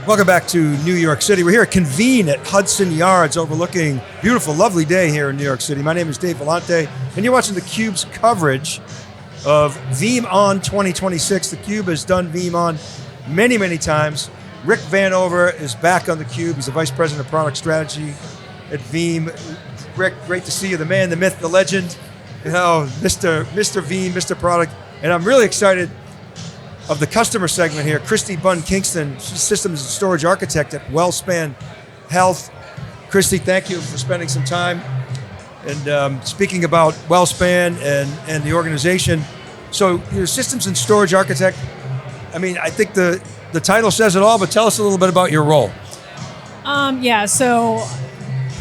Welcome back to New York City. We're here at Convene at Hudson Yards overlooking beautiful, lovely day here in New York City. My name is Dave Vellante, and you're watching theCUBE's coverage of VeeamON 2026. theCUBE has done VeeamON many, many times. Rick Vanover is back on theCUBE. He's the Vice President of Product Strategy at Veeam. Rick, great to see you, the man, the myth, the legend, you know, Mr. Veeam, Mr. Product. And I'm really excited of the customer segment here. Kristie Bunn-Kingston, she's Systems and Storage Architect at WellSpan Health. Kristie, thank you for spending some time. And speaking about WellSpan and the organization, so you're Systems and Storage Architect. I mean, I think the title says it all, but tell us a little bit about your role. So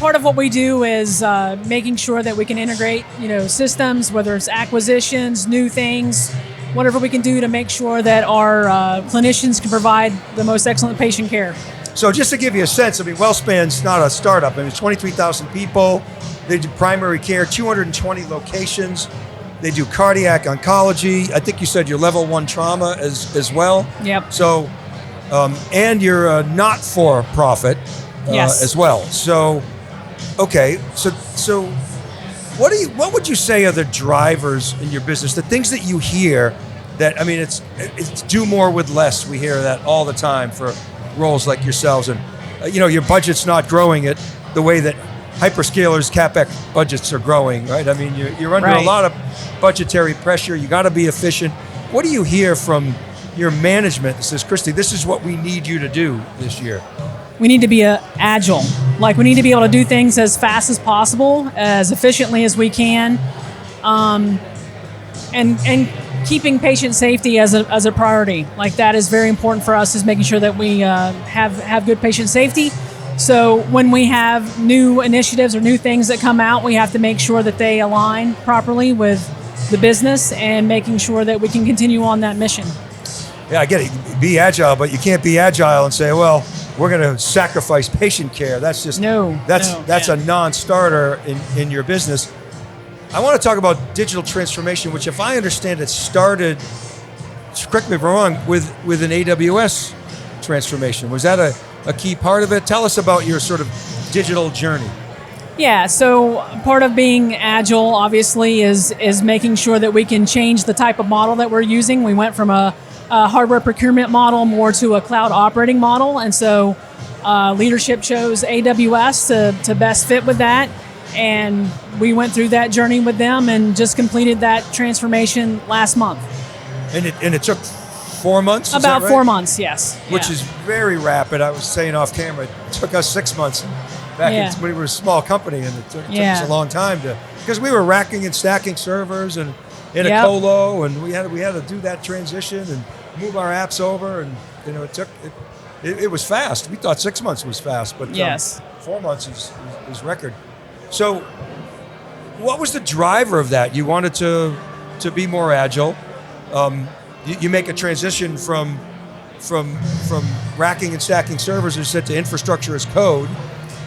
part of what we do is making sure that we can integrate, systems, whether it's acquisitions, new things, whatever we can do to make sure that our clinicians can provide the most excellent patient care. So just to give you a sense, I mean, WellSpan's not a startup. I mean, it's 23,000 people. They do primary care, 220 locations. They do cardiac oncology. I think you said you're level 1 trauma as well. Yep. So, and you're a not-for-profit yes. as well. So, okay, so what would you say are the drivers in your business, the things that you hear that, I mean, it's do more with less. We hear that all the time for roles like yourselves. And, your budget's not growing it the way that hyperscalers' CapEx budgets are growing, right? I mean, you're under a lot of budgetary pressure. You got to be efficient. What do you hear from your management that says, Kristie, this is what we need you to do this year? We need to be agile. Like, we need to be able to do things as fast as possible, as efficiently as we can, and keeping patient safety as a priority. Like, that is very important for us, is making sure that we have good patient safety. So when we have new initiatives or new things that come out, we have to make sure that they align properly with the business and making sure that we can continue on that mission. Yeah, I get it. Be agile, but you can't be agile and say, well, we're going to sacrifice patient care. That's just that's a non-starter in your business. I want to talk about digital transformation, which, if I understand it, started, correct me if I'm wrong, with an AWS transformation. Was that a key part of it? Tell us about your sort of digital journey. Yeah, so part of being agile, obviously, is making sure that we can change the type of model that we're using. We went from a hardware procurement model more to a cloud operating model, and so leadership chose AWS to best fit with that, and we went through that journey with them and just completed that transformation last month. And it took 4 months? About 4 months, yes. Which is very rapid. I was saying off camera, it took us 6 months back when we were a small company, and it took us a long time because we were racking and stacking servers and in a colo, and we had to do that transition and move our apps over, and it was fast. We thought 6 months was fast, but 4 months is record. So what was the driver of that? You wanted to be more agile. You make a transition from racking and stacking servers, as said, to infrastructure as code.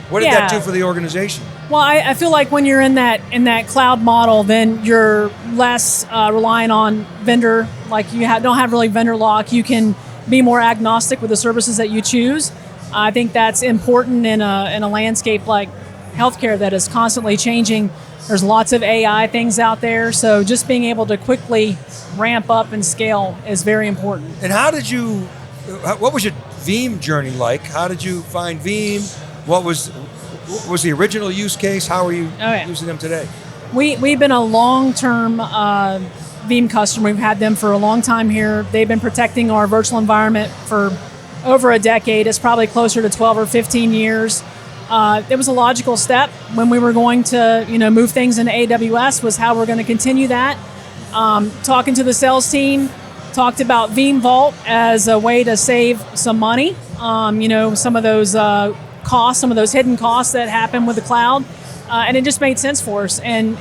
What did that do for the organization? Well, I feel like when you're in that cloud model, then you're less reliant on vendor. Like, you don't have really vendor lock. You can be more agnostic with the services that you choose. I think that's important in a landscape like healthcare that is constantly changing. There's lots of AI things out there, so just being able to quickly ramp up and scale is very important. And what was your Veeam journey like? How did you find Veeam? What was the original use case? How are you using them today? We've been a long-term Veeam customer. We've had them for a long time here. They've been protecting our virtual environment for over a decade. It's probably closer to 12 or 15 years. It was a logical step when we were going to move things into AWS, was how we're going to continue that. Talking to the sales team, talked about Veeam Vault as a way to save some money. Some of those costs, some of those hidden costs that happen with the cloud, and it just made sense for us, and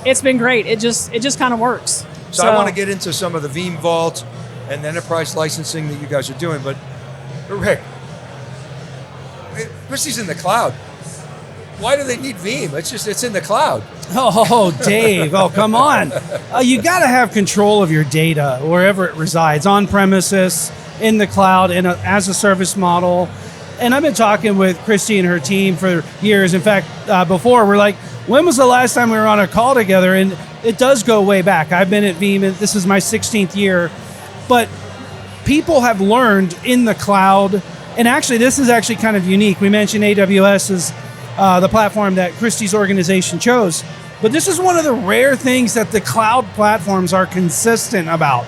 it's been great. It just kind of works. So I want to get into some of the Veeam Vault and the enterprise licensing that you guys are doing, but Rick, Kristie's in the cloud. Why do they need Veeam? It's in the cloud. Oh, Dave, come on. You got to have control of your data wherever it resides, on premises, in the cloud and as a service model. And I've been talking with Kristie and her team for years. In fact, before, we're like, when was the last time we were on a call together? And it does go way back. I've been at Veeam, and this is my 16th year. But people have learned in the cloud, and actually this is actually kind of unique. We mentioned AWS as the platform that Kristie's organization chose. But this is one of the rare things that the cloud platforms are consistent about.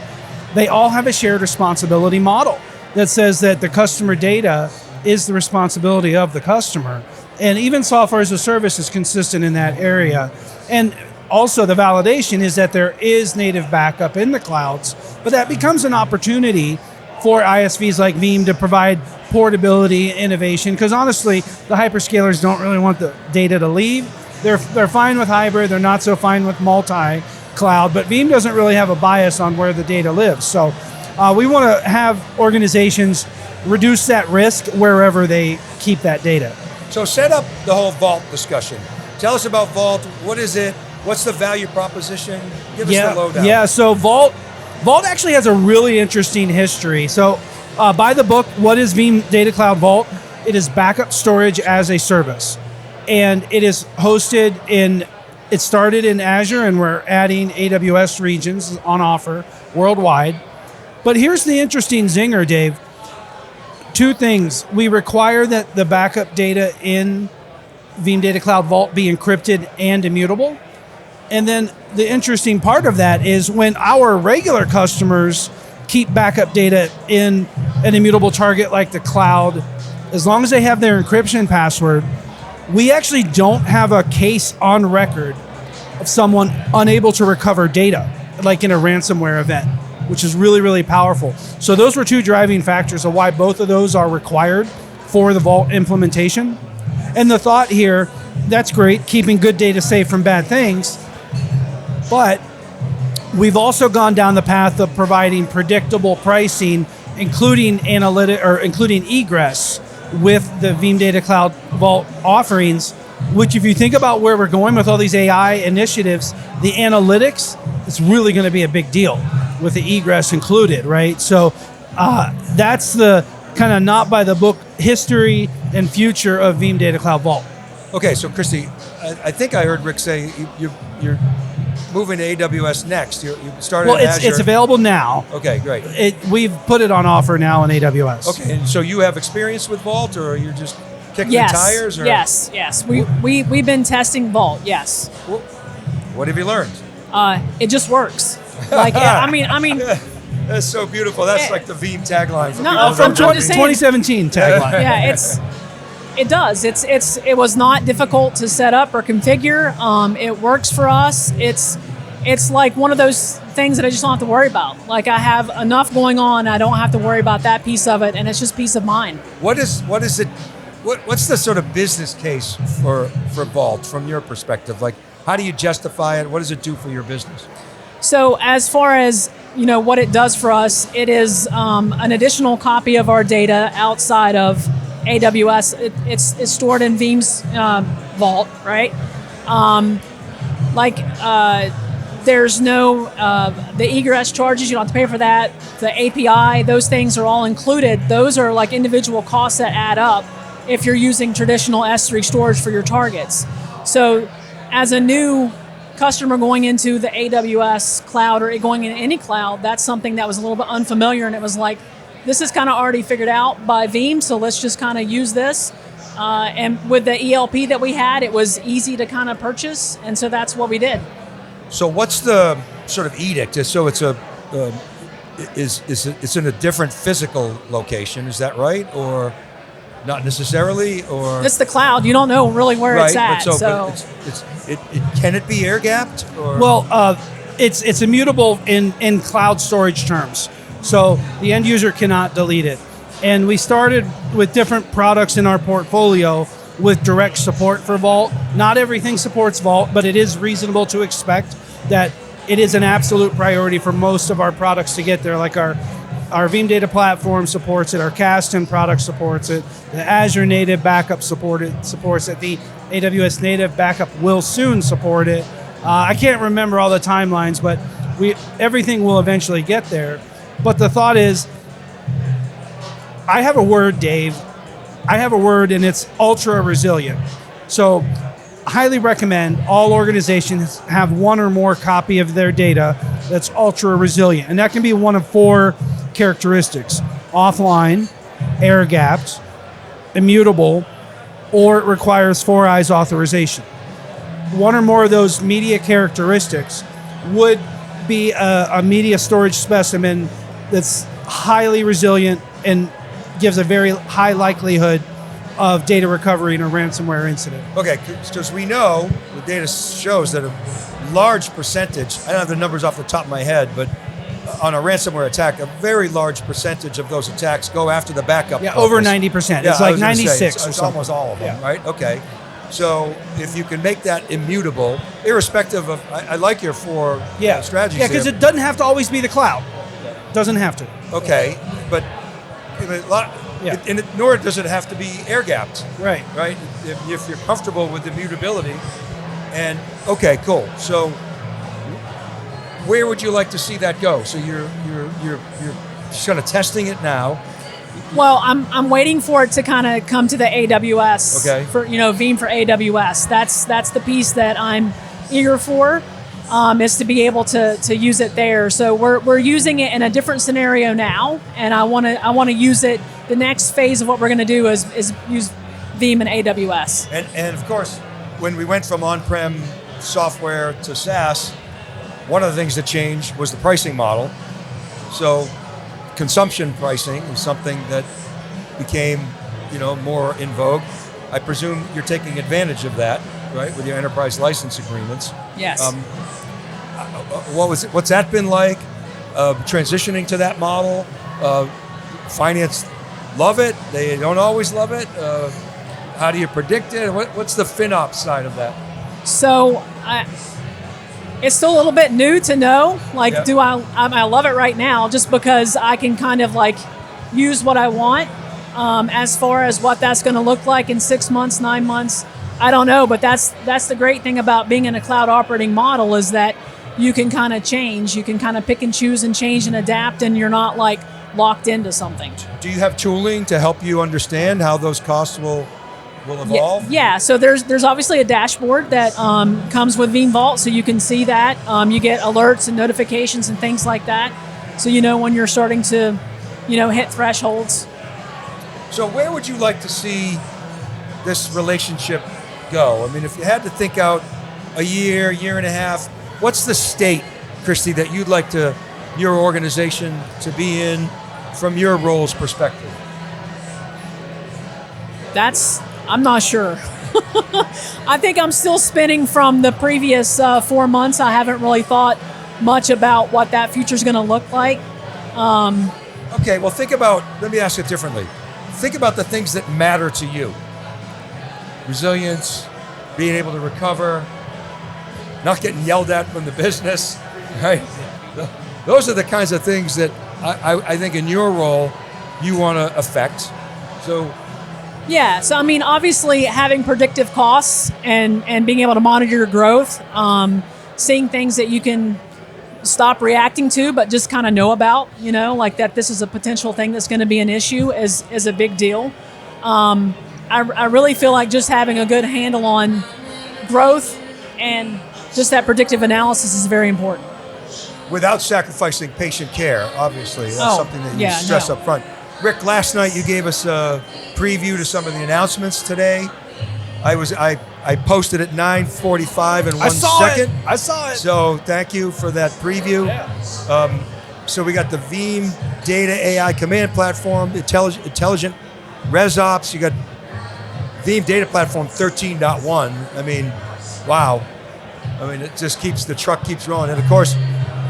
They all have a shared responsibility model that says that the customer data is the responsibility of the customer. And even software as a service is consistent in that area. And also the validation is that there is native backup in the clouds, but that becomes an opportunity for ISVs like Veeam to provide portability, innovation, because honestly, the hyperscalers don't really want the data to leave. They're fine with hybrid, they're not so fine with multi-cloud, but Veeam doesn't really have a bias on where the data lives. So we want to have organizations reduce that risk wherever they keep that data. So set up the whole Vault discussion. Tell us about Vault. What is it? What's the value proposition? Give us the lowdown. Yeah, so Vault actually has a really interesting history. So by the book, what is Veeam Data Cloud Vault? It is backup storage as a service. And it is hosted it started in Azure, and we're adding AWS regions on offer worldwide. But here's the interesting zinger, Dave. Two things. We require that the backup data in Veeam Data Cloud Vault be encrypted and immutable. And then the interesting part of that is when our regular customers keep backup data in an immutable target like the cloud, as long as they have their encryption password, we actually don't have a case on record of someone unable to recover data, like in a ransomware event, which is really, really powerful. So those were two driving factors of why both of those are required for the Vault implementation. And the thought here, that's great, keeping good data safe from bad things, but we've also gone down the path of providing predictable pricing, including including egress with the Veeam Data Cloud Vault offerings, which if you think about where we're going with all these AI initiatives, the analytics is really going to be a big deal with the egress included, right? So that's the kind of not by the book history and future of Veeam Data Cloud Vault. Okay, so Kristie, I think I heard Rick say you're moving to AWS next. You started in Azure. It's available now. Okay, great. We've put it on offer now in AWS. Okay, and so you have experience with Vault, or you're just kicking the tires? Or? Yes. We've been testing Vault, yes. What have you learned? It just works. Like, I mean, that's so beautiful. That's like the Veeam tagline. From 2017 tagline. Yeah, it does. It was not difficult to set up or configure. It works for us. It's like one of those things that I just don't have to worry about. Like, I have enough going on. I don't have to worry about that piece of it, and it's just peace of mind. What's the sort of business case for Vault from your perspective? Like, how do you justify it? What does it do for your business? So as far as what it does for us, it is an additional copy of our data outside of AWS. It's stored in Veeam's Vault, right? There's no the egress charges. You don't have to pay for that. The API, those things are all included. Those are like individual costs that add up if you're using traditional S3 storage for your targets. So as a new customer going into the AWS cloud or going into any cloud, that's something that was a little bit unfamiliar, and it was like, this is kind of already figured out by Veeam, so let's just kind of use this. And with the ELP that we had, it was easy to kind of purchase, and so that's what we did. So what's the sort of edict? So it's it's in a different physical location, is that right? Or not necessarily? Or it's the cloud. You don't know really where it's at. Can it be air gapped? Or? Well, it's immutable in cloud storage terms. So the end user cannot delete it. And we started with different products in our portfolio with direct support for Vault. Not everything supports Vault, but it is reasonable to expect that it is an absolute priority for most of our products to get there. Like our Veeam Data Platform supports it, our Kasten product supports it, the Azure native backup supports it, the AWS native backup will soon support it. I can't remember all the timelines, but everything will eventually get there. But the thought is, I have a word, Dave. I have a word, and it's ultra resilient. So highly recommend all organizations have one or more copy of their data that's ultra resilient. And that can be one of 4 characteristics: offline, air gapped, immutable, or it requires 4 eyes authorization. One or more of those media characteristics would be a media storage specimen that's highly resilient and gives a very high likelihood of data recovery in a ransomware incident. Okay, because we know, the data shows that a large percentage, I don't have the numbers off the top of my head, but on a ransomware attack, a very large percentage of those attacks go after the backup. Yeah, over 90%. It's like 96 it's almost all of them, right? Okay. So if you can make that immutable, irrespective of, I like your 4 strategies. Yeah, because it doesn't have to always be the cloud. Doesn't have to. Okay, but nor does it have to be air gapped. Right. Right? If you're comfortable with immutability, and okay, cool. So where would you like to see that go? So you're just kind of testing it now. Well, I'm waiting for it to kind of come to the AWS. Okay. For Veeam for AWS. That's the piece that I'm eager for. Is to be able to use it there. So we're using it in a different scenario now, and I want to use it. The next phase of what we're going to do is use Veeam and AWS. And of course, when we went from on-prem software to SaaS, one of the things that changed was the pricing model. So consumption pricing is something that became, more in vogue. I presume you're taking advantage of that, right, with your enterprise license agreements. Yes. What's that been like? Transitioning to that model? Finance love it? They don't always love it? How do you predict it? What's the FinOps side of that? So it's still a little bit new to know. Do I love it right now just because I can kind of use what I want. As far as what that's going to look like in 6 months, 9 months, I don't know. But that's the great thing about being in a cloud operating model is that you can kind of change. You can kind of pick and choose and change and adapt, and you're not locked into something. Do you have tooling to help you understand how those costs will evolve? Yeah. So there's obviously a dashboard that comes with Veeam Vault, so you can see that. You get alerts and notifications and things like that, so when you're starting to, hit thresholds. So where would you like to see this relationship go? I mean, if you had to think out a year and a half, what's the state, Kristie, that you'd like your organization to be in from your role's perspective? I'm not sure. I think I'm still spinning from the previous 4 months. I haven't really thought much about what that future's going to look like. Okay, well, let me ask it differently. Think about the things that matter to you. Resilience, being able to recover, not getting yelled at from the business, right? Those are the kinds of things that I think in your role you want to affect. So yeah, so obviously having predictive costs and being able to monitor your growth, seeing things that you can stop reacting to, but just kind of know about, that this is a potential thing that's going to be an issue is a big deal. I really feel like just having a good handle on growth and just that predictive analysis is very important. Without sacrificing patient care, obviously. That's something that you stress up front. Rick, last night you gave us a preview to some of the announcements today. I posted at 9:45 in 1 second. I saw it. So thank you for that preview. Yeah. So we got the Veeam Data AI Command Platform, Intelligent ResOps. You got Veeam Data Platform 13.1. Wow. The truck keeps rolling. And of course,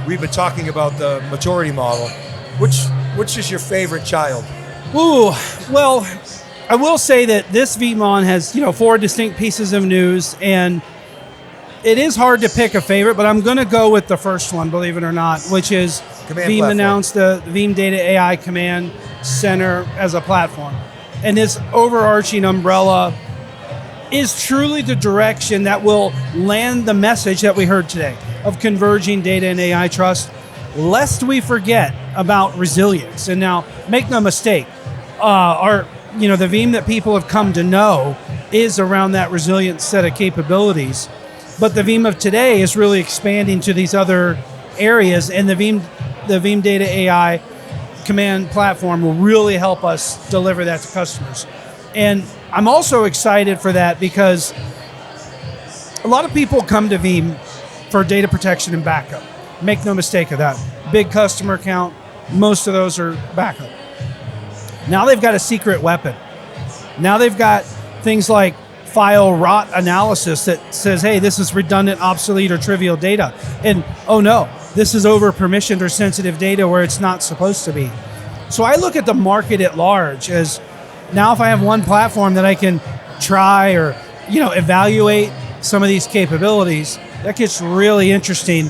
we've been talking about the maturity model. Which is your favorite child? Ooh, well, I will say that this VeeamON has 4 distinct pieces of news, and it is hard to pick a favorite, but I'm going to go with the first one, believe it or not, which is Veeam announced the Veeam Data AI Command Center as a platform. And this overarching umbrella is truly the direction that will land the message that we heard today of converging data and AI trust, lest we forget about resilience. And now, make no mistake, the Veeam that people have come to know is around that resilient set of capabilities. But the Veeam of today is really expanding to these other areas, and the Veeam Data AI command platform will really help us deliver that to customers. And I'm also excited for that because a lot of people come to Veeam for data protection and backup. Make no mistake of that. Big customer count, most of those are backup. Now they've got a secret weapon. Now they've got things like file rot analysis that says, hey, this is redundant, obsolete, or trivial data. And oh no, this is over permissioned or sensitive data where it's not supposed to be. So I look at the market at large as, now if I have one platform that I can try or evaluate some of these capabilities, that gets really interesting.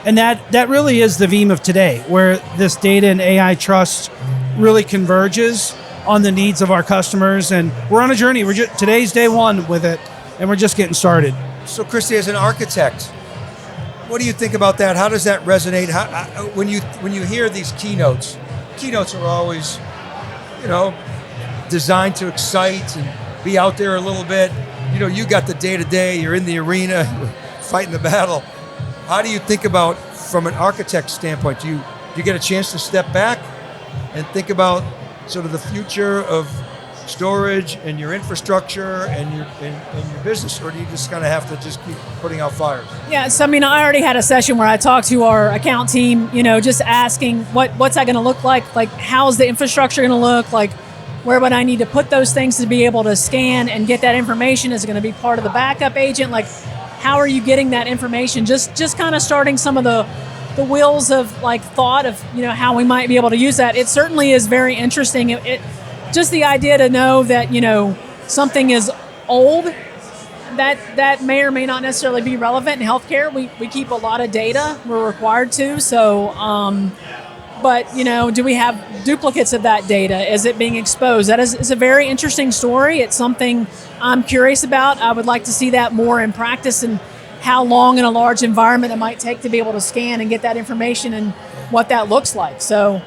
And that really is the Veeam of today, where this data and AI trust really converges on the needs of our customers. And we're on a journey. Today's day one with it, and we're just getting started. So Kristie, as an architect, what do you think about that? How does that resonate? When you hear these keynotes are always, designed to excite and be out there a little bit. You got the day-to-day, you're in the arena, fighting the battle. How do you think about, from an architect standpoint, do you get a chance to step back and think about sort of the future of storage and your infrastructure and your business, or do you just kind of have to just keep putting out fires? Yeah, so I already had a session where I talked to our account team, just asking what's that going to look like? Like, how's the infrastructure going to look? Like, where would I need to put those things to be able to scan and get that information? Is it going to be part of the backup agent? Like, how are you getting that information? Just kind of starting some of the wheels of thought of how we might be able to use that. It certainly is very interesting. It just the idea to know that something is old, that may or may not necessarily be relevant in healthcare. We keep a lot of data. We're required to. So, but do we have duplicates of that data? Is it being exposed? That is a very interesting story. It's something I'm curious about. I would like to see that more in practice and how long in a large environment it might take to be able to scan and get that information and what that looks like. So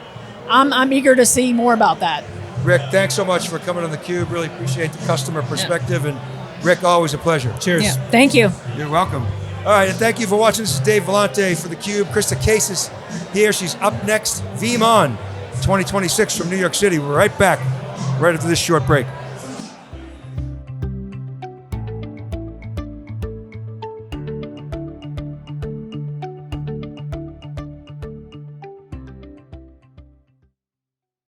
I'm eager to see more about that. Rick, thanks so much for coming on theCUBE. Really appreciate the customer perspective. And Rick, always a pleasure. Cheers. Yeah, thank you. You're welcome. All right, and thank you for watching. This is Dave Vellante for theCUBE. Kristie Case is here. She's up next. VeeamON 2026 from New York City. We're right back right after this short break.